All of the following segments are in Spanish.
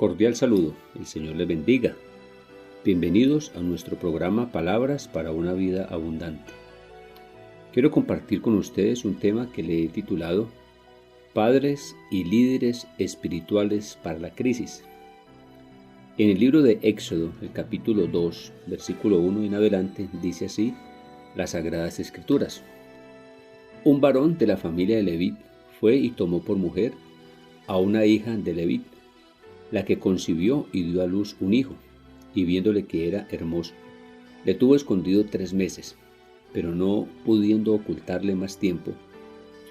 Cordial saludo, el Señor les bendiga. Bienvenidos a nuestro programa Palabras para una vida abundante. Quiero compartir con ustedes un tema que le he titulado Padres y líderes espirituales para la crisis. En el libro de Éxodo, el capítulo 2, versículo 1 en adelante, dice así las Sagradas Escrituras. Un varón de la familia de Leví fue y tomó por mujer a una hija de Leví, la que concibió y dio a luz un hijo, y viéndole que era hermoso, le tuvo escondido 3 meses, pero no pudiendo ocultarle más tiempo,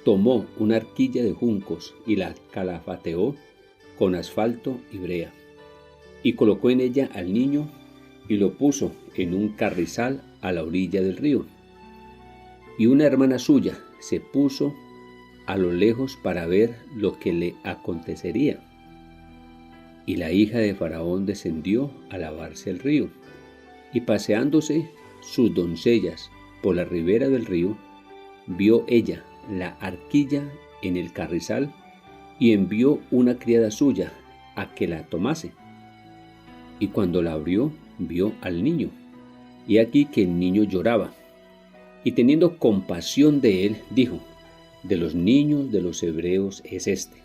tomó una arquilla de juncos y la calafateó con asfalto y brea, y colocó en ella al niño y lo puso en un carrizal a la orilla del río. Y una hermana suya se puso a lo lejos para ver lo que le acontecería. Y la hija de Faraón descendió a lavarse al río, y paseándose sus doncellas por la ribera del río, vio ella la arquilla en el carrizal, y envió una criada suya a que la tomase. Y cuando la abrió, vio al niño, y aquí que el niño lloraba. Y teniendo compasión de él, dijo: de los niños de los hebreos es este.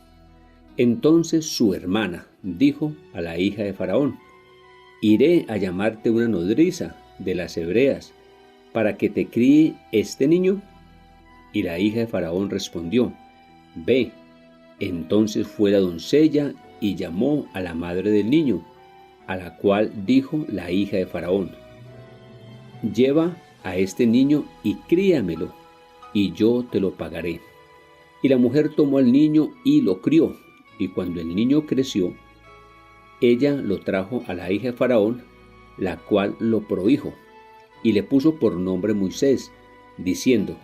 Entonces su hermana dijo a la hija de Faraón: iré a llamarte una nodriza de las hebreas para que te críe este niño. Y la hija de Faraón respondió: ve. Entonces fue la doncella y llamó a la madre del niño, a la cual dijo la hija de Faraón: lleva a este niño y críamelo, y yo te lo pagaré. Y la mujer tomó al niño y lo crió, y cuando el niño creció, ella lo trajo a la hija de Faraón, la cual lo prohijo, y le puso por nombre Moisés, diciendo: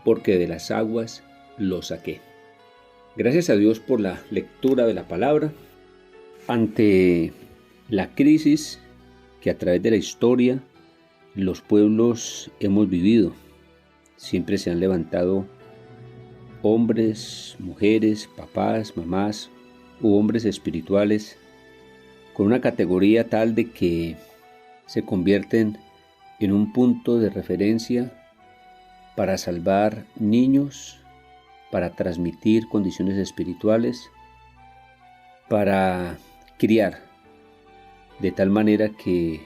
porque de las aguas lo saqué. Gracias a Dios por la lectura de la palabra. Ante la crisis que a través de la historia los pueblos hemos vivido, siempre se han levantado hombres, mujeres, papás, mamás u hombres espirituales con una categoría tal de que se convierten en un punto de referencia para salvar niños, para transmitir condiciones espirituales, para criar, de tal manera que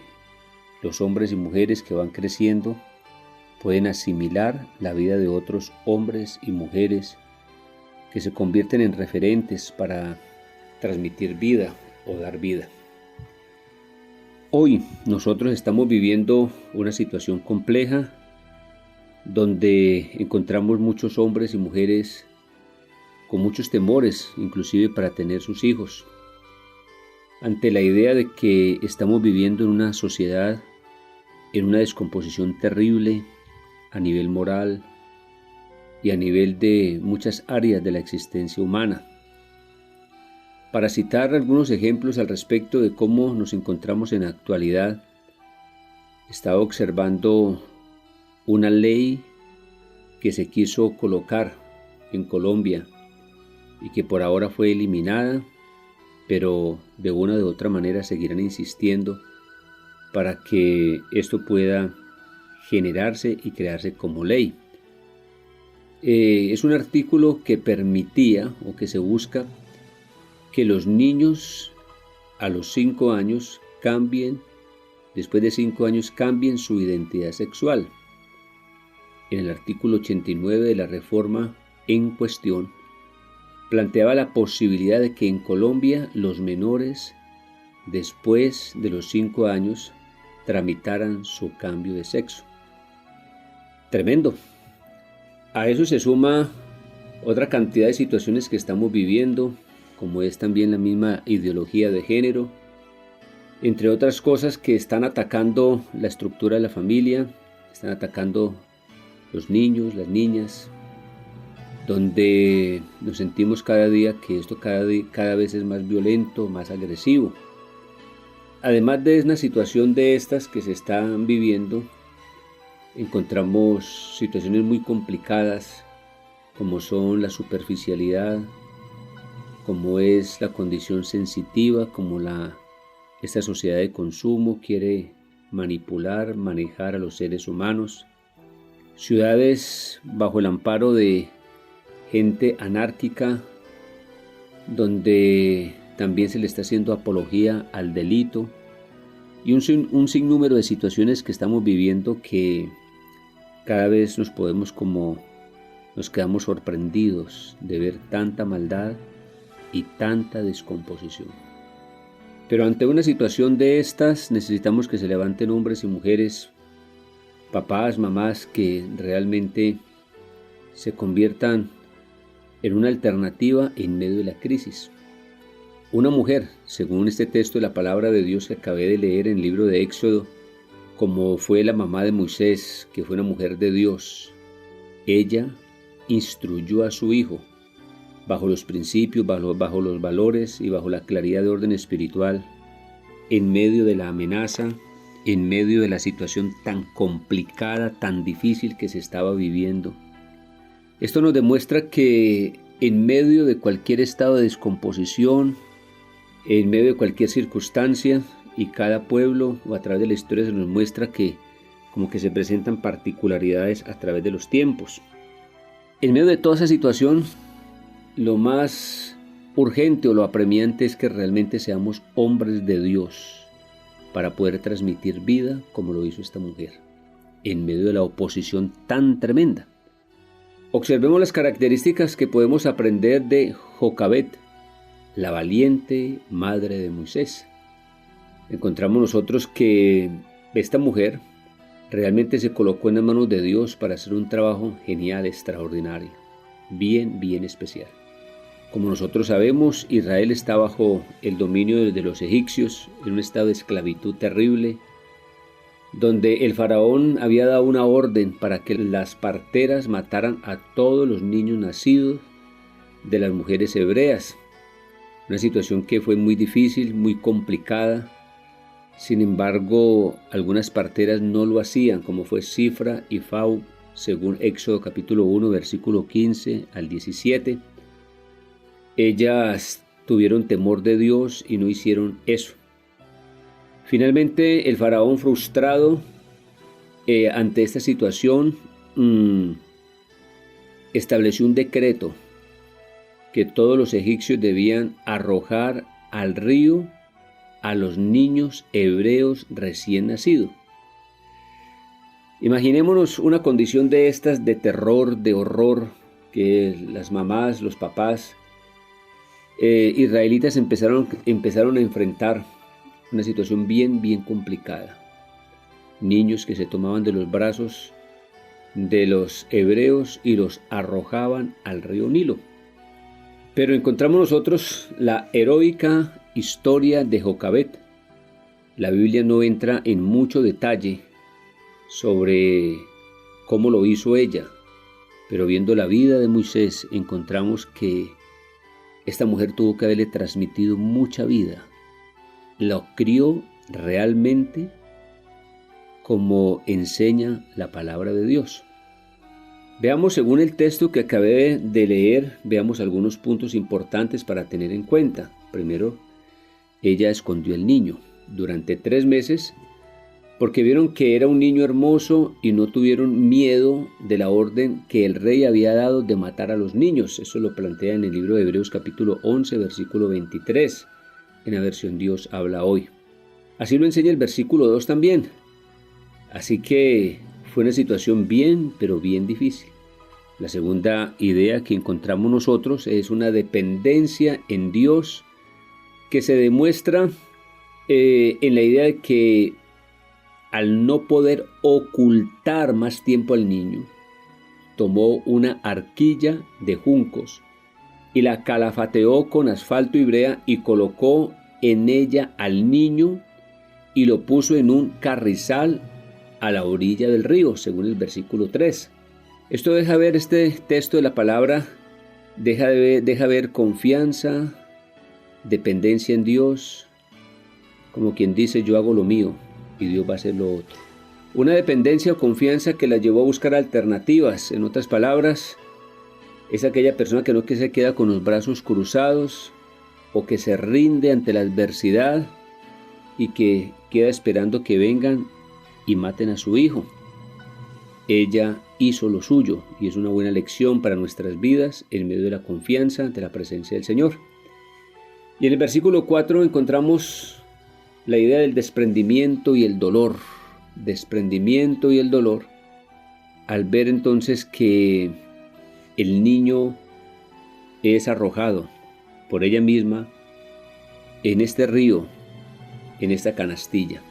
los hombres y mujeres que van creciendo pueden asimilar la vida de otros hombres y mujeres que se convierten en referentes para transmitir vida o dar vida. Hoy nosotros estamos viviendo una situación compleja donde encontramos muchos hombres y mujeres con muchos temores, inclusive para tener sus hijos, ante la idea de que estamos viviendo en una sociedad en una descomposición terrible a nivel moral y a nivel de muchas áreas de la existencia humana. Para citar algunos ejemplos al respecto de cómo nos encontramos en la actualidad, estaba observando una ley que se quiso colocar en Colombia y que por ahora fue eliminada, pero de una u de otra manera seguirán insistiendo para que esto pueda generarse y crearse como ley. Es un artículo que permitía o que se busca que los niños a los 5 años después de 5 años cambien su identidad sexual. En el artículo 89 de la reforma en cuestión, planteaba la posibilidad de que en Colombia los menores, después de los 5 años, tramitaran su cambio de sexo. Tremendo. A eso se suma otra cantidad de situaciones que estamos viviendo, como es también la misma ideología de género, entre otras cosas que están atacando la estructura de la familia, están atacando los niños, las niñas, donde nos sentimos cada día que esto cada vez es más violento, más agresivo. Además de una situación de estas que se están viviendo, encontramos situaciones muy complicadas como son la superficialidad, como es la condición sensitiva, como esta sociedad de consumo quiere manipular, manejar a los seres humanos. Ciudades bajo el amparo de gente anárquica, donde también se le está haciendo apología al delito, y un sinnúmero de situaciones que estamos viviendo que cada vez nos quedamos sorprendidos de ver tanta maldad y tanta descomposición. Pero ante una situación de estas necesitamos que se levanten hombres y mujeres, papás, mamás, que realmente se conviertan en una alternativa en medio de la crisis. Una mujer, según este texto de la palabra de Dios que acabé de leer en el libro de Éxodo, como fue la mamá de Moisés, que fue una mujer de Dios, ella instruyó a su hijo bajo los principios, bajo los valores y bajo la claridad de orden espiritual, en medio de la amenaza, en medio de la situación tan complicada, tan difícil que se estaba viviendo. Esto nos demuestra que en medio de cualquier estado de descomposición, en medio de cualquier circunstancia, y cada pueblo o a través de la historia se nos muestra que como que se presentan particularidades a través de los tiempos. En medio de toda esa situación, lo más urgente o lo apremiante es que realmente seamos hombres de Dios para poder transmitir vida como lo hizo esta mujer, en medio de la oposición tan tremenda. Observemos las características que podemos aprender de Jocabet, la valiente madre de Moisés. Encontramos nosotros que esta mujer realmente se colocó en las manos de Dios para hacer un trabajo genial, extraordinario, bien especial. Como nosotros sabemos, Israel está bajo el dominio de los egipcios, en un estado de esclavitud terrible, donde el faraón había dado una orden para que las parteras mataran a todos los niños nacidos de las mujeres hebreas. Una situación que fue muy difícil, muy complicada. Sin embargo, algunas parteras no lo hacían, como fue Cifra y Fau, según Éxodo capítulo 1, versículo 15 al 17. Ellas tuvieron temor de Dios y no hicieron eso. Finalmente, el faraón, frustrado ante esta situación, estableció un decreto que todos los egipcios debían arrojar al río a los niños hebreos recién nacidos. Imaginémonos una condición de estas, de terror, de horror, que las mamás, los papás israelitas empezaron a enfrentar una situación bien complicada. Niños que se tomaban de los brazos de los hebreos y los arrojaban al río Nilo. Pero encontramos nosotros la heroica historia de Jocabet. La Biblia no entra en mucho detalle sobre cómo lo hizo ella, pero viendo la vida de Moisés encontramos que esta mujer tuvo que haberle transmitido mucha vida. Lo crió realmente como enseña la palabra de Dios. Veamos, según el texto que acabé de leer, veamos algunos puntos importantes para tener en cuenta. Primero, ella escondió al niño durante 3 meses porque vieron que era un niño hermoso y no tuvieron miedo de la orden que el rey había dado de matar a los niños. Eso lo plantea en el libro de Hebreos capítulo 11, versículo 23, en la versión Dios habla hoy. Así lo enseña el versículo 2 también. Así que fue una situación pero bien difícil. La segunda idea que encontramos nosotros es una dependencia en Dios que se demuestra en la idea de que al no poder ocultar más tiempo al niño, tomó una arquilla de juncos y la calafateó con asfalto y brea y colocó en ella al niño y lo puso en un carrizal a la orilla del río, según el versículo 3. Esto deja ver, este texto de la palabra, deja ver confianza, dependencia en Dios, como quien dice yo hago lo mío y Dios va a hacer lo otro. Una dependencia o confianza que la llevó a buscar alternativas. En otras palabras, es aquella persona que no se queda con los brazos cruzados, o que se rinde ante la adversidad y que queda esperando que vengan y maten a su hijo. Ella hizo lo suyo y es una buena lección para nuestras vidas en medio de la confianza ante la presencia del Señor. Y en el versículo 4 encontramos la idea del desprendimiento y el dolor. Desprendimiento y el dolor al ver entonces que el niño es arrojado por ella misma en este río, en esta canastilla.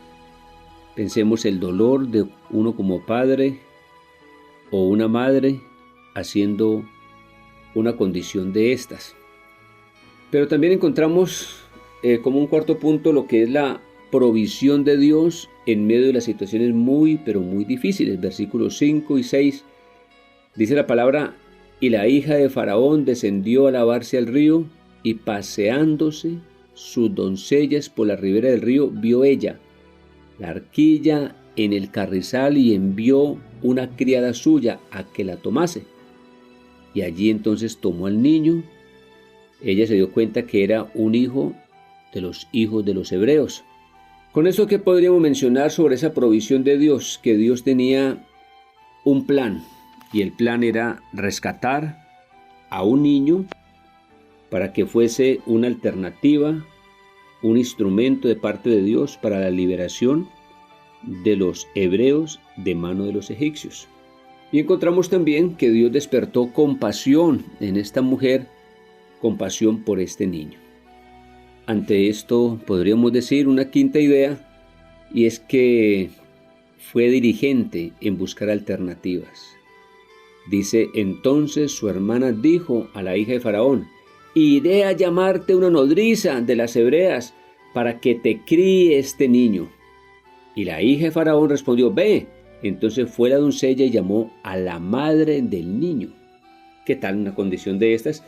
Pensemos el dolor de uno como padre o una madre haciendo una condición de estas. Pero también encontramos como un cuarto punto lo que es la provisión de Dios en medio de las situaciones muy, pero muy difíciles. Versículos 5 y 6 dice la palabra: y la hija de Faraón descendió a lavarse al río, y paseándose sus doncellas por la ribera del río, vio ella la arquilla en el carrizal y envió una criada suya a que la tomase. Y allí entonces tomó al niño. Ella se dio cuenta que era un hijo de los hijos de los hebreos. Con esto, ¿qué podríamos mencionar sobre esa provisión de Dios? Que Dios tenía un plan, y el plan era rescatar a un niño para que fuese una alternativa, un instrumento de parte de Dios para la liberación de los hebreos de mano de los egipcios. Y encontramos también que Dios despertó compasión en esta mujer, compasión por este niño. Ante esto podríamos decir una quinta idea, y es que fue diligente en buscar alternativas. Dice: entonces su hermana dijo a la hija de Faraón: iré a llamarte una nodriza de las hebreas para que te críe este niño. Y la hija de Faraón respondió: ve. Entonces fue la doncella y llamó a la madre del niño. ¿Qué tal una condición de estas?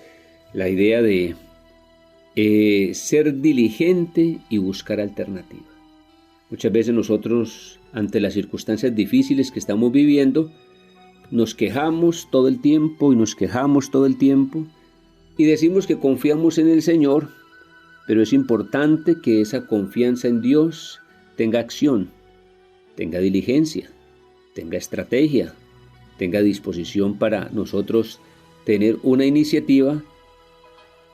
La idea de ser diligente y buscar alternativa. Muchas veces nosotros, ante las circunstancias difíciles que estamos viviendo, nos quejamos todo el tiempo y decimos que confiamos en el Señor, pero es importante que esa confianza en Dios tenga acción, tenga diligencia, tenga estrategia, tenga disposición para nosotros tener una iniciativa,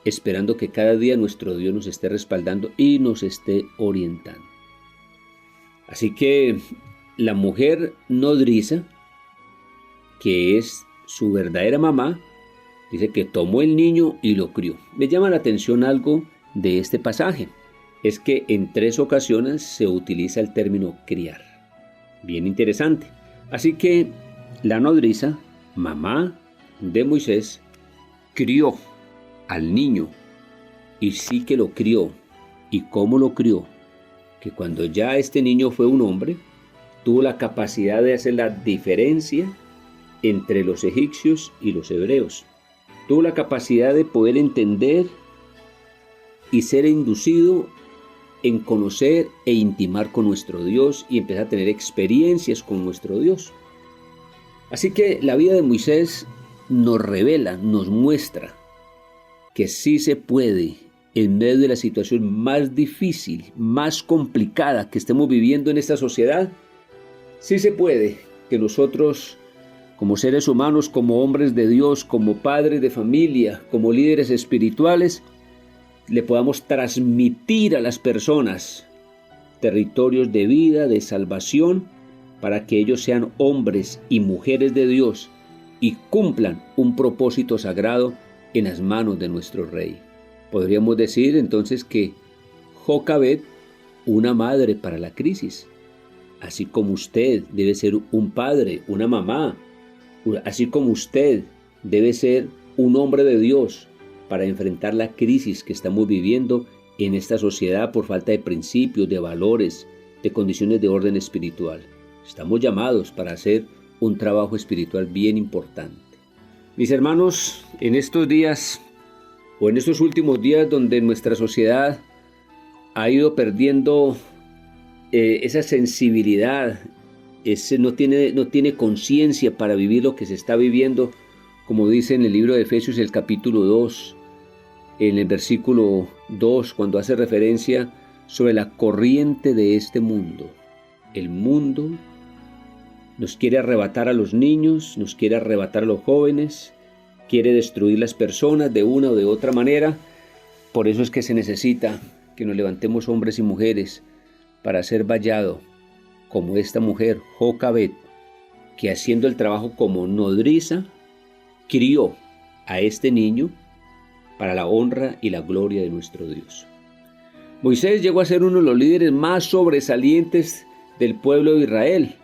esperando que cada día nuestro Dios nos esté respaldando y nos esté orientando. Así que la mujer nodriza, que es su verdadera mamá, dice que tomó el niño y lo crió. Me llama la atención algo de este pasaje, es que en 3 ocasiones se utiliza el término criar. Bien interesante. Así que la nodriza, mamá de Moisés, crió al niño, y sí que lo crió. ¿Y cómo lo crió? Que cuando ya este niño fue un hombre, tuvo la capacidad de hacer la diferencia entre los egipcios y los hebreos. Tuvo la capacidad de poder entender y ser inducido en conocer e intimar con nuestro Dios y empezar a tener experiencias con nuestro Dios. Así que la vida de Moisés nos revela, nos muestra que sí se puede, en medio de la situación más difícil, más complicada que estemos viviendo en esta sociedad, sí se puede que nosotros, como seres humanos, como hombres de Dios, como padres de familia, como líderes espirituales, le podamos transmitir a las personas territorios de vida, de salvación, para que ellos sean hombres y mujeres de Dios y cumplan un propósito sagrado en las manos de nuestro Rey. Podríamos decir entonces que Jocabed, una madre para la crisis, así como usted debe ser un padre, una mamá, así como usted debe ser un hombre de Dios para enfrentar la crisis que estamos viviendo en esta sociedad por falta de principios, de valores, de condiciones de orden espiritual. Estamos llamados para hacer un trabajo espiritual bien importante. Mis hermanos, en estos días o en estos últimos días donde nuestra sociedad ha ido perdiendo esa sensibilidad, no tiene conciencia para vivir lo que se está viviendo, como dice en el libro de Efesios el capítulo 2, en el versículo 2, cuando hace referencia sobre la corriente de este mundo. El mundo nos quiere arrebatar a los niños, nos quiere arrebatar a los jóvenes, quiere destruir las personas de una o de otra manera. Por eso es que se necesita que nos levantemos hombres y mujeres para ser vallado como esta mujer, Jocabed, que haciendo el trabajo como nodriza, crió a este niño para la honra y la gloria de nuestro Dios. Moisés llegó a ser uno de los líderes más sobresalientes del pueblo de Israel,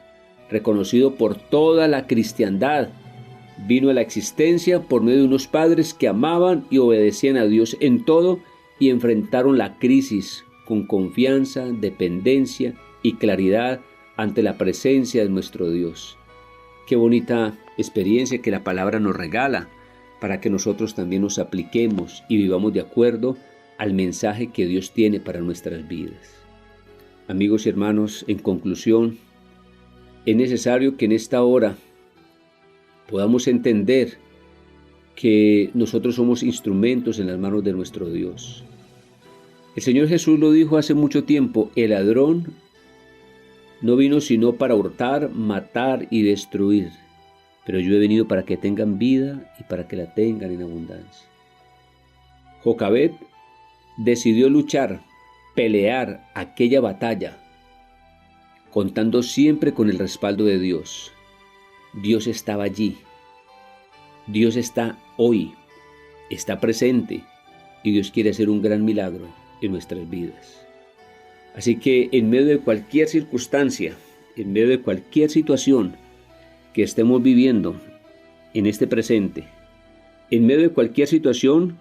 reconocido por toda la cristiandad. Vino a la existencia por medio de unos padres que amaban y obedecían a Dios en todo y enfrentaron la crisis con confianza, dependencia y claridad ante la presencia de nuestro Dios. Qué bonita experiencia que la palabra nos regala para que nosotros también nos apliquemos y vivamos de acuerdo al mensaje que Dios tiene para nuestras vidas. Amigos y hermanos, en conclusión, es necesario que en esta hora podamos entender que nosotros somos instrumentos en las manos de nuestro Dios. El Señor Jesús lo dijo hace mucho tiempo: el ladrón no vino sino para hurtar, matar y destruir, pero yo he venido para que tengan vida y para que la tengan en abundancia. Jocabed decidió luchar, pelear aquella batalla, contando siempre con el respaldo de Dios. Dios estaba allí. Dios está hoy, está presente, y Dios quiere hacer un gran milagro en nuestras vidas. Así que en medio de cualquier circunstancia, en medio de cualquier situación que estemos viviendo en este presente, en medio de cualquier situación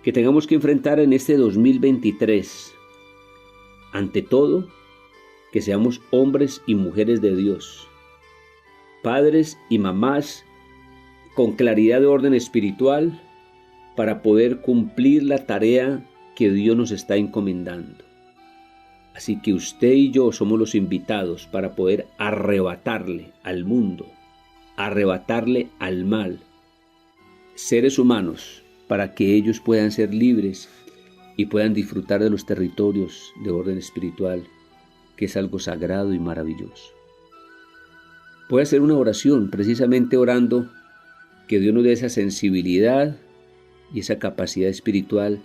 que tengamos que enfrentar en este 2023, ante todo, que seamos hombres y mujeres de Dios, padres y mamás con claridad de orden espiritual para poder cumplir la tarea que Dios nos está encomendando. Así que usted y yo somos los invitados para poder arrebatarle al mundo, arrebatarle al mal, seres humanos, para que ellos puedan ser libres y puedan disfrutar de los territorios de orden espiritual, que es algo sagrado y maravilloso. Voy a hacer una oración, precisamente orando que Dios nos dé esa sensibilidad y esa capacidad espiritual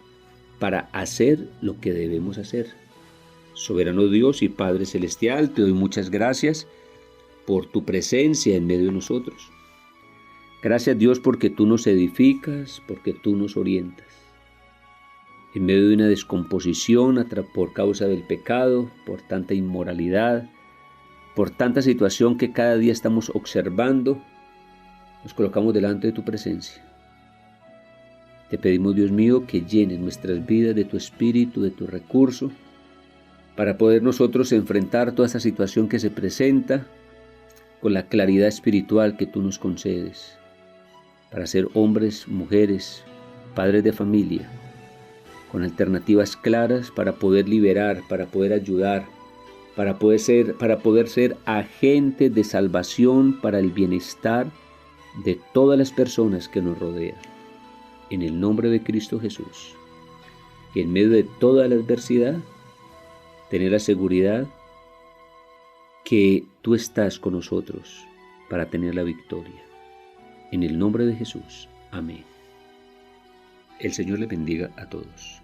para hacer lo que debemos hacer. Soberano Dios y Padre Celestial, te doy muchas gracias por tu presencia en medio de nosotros. Gracias, Dios, porque tú nos edificas, porque tú nos orientas. En medio de una descomposición por causa del pecado, por tanta inmoralidad, por tanta situación que cada día estamos observando, nos colocamos delante de tu presencia. Te pedimos, Dios mío, que llenes nuestras vidas de tu espíritu, de tu recurso, para poder nosotros enfrentar toda esa situación que se presenta con la claridad espiritual que tú nos concedes, para ser hombres, mujeres, padres de familia, con alternativas claras para poder liberar, para poder ayudar, para poder ser agentes de salvación para el bienestar de todas las personas que nos rodean. En el nombre de Cristo Jesús, que en medio de toda la adversidad, tener la seguridad que tú estás con nosotros para tener la victoria. En el nombre de Jesús. Amén. El Señor le bendiga a todos.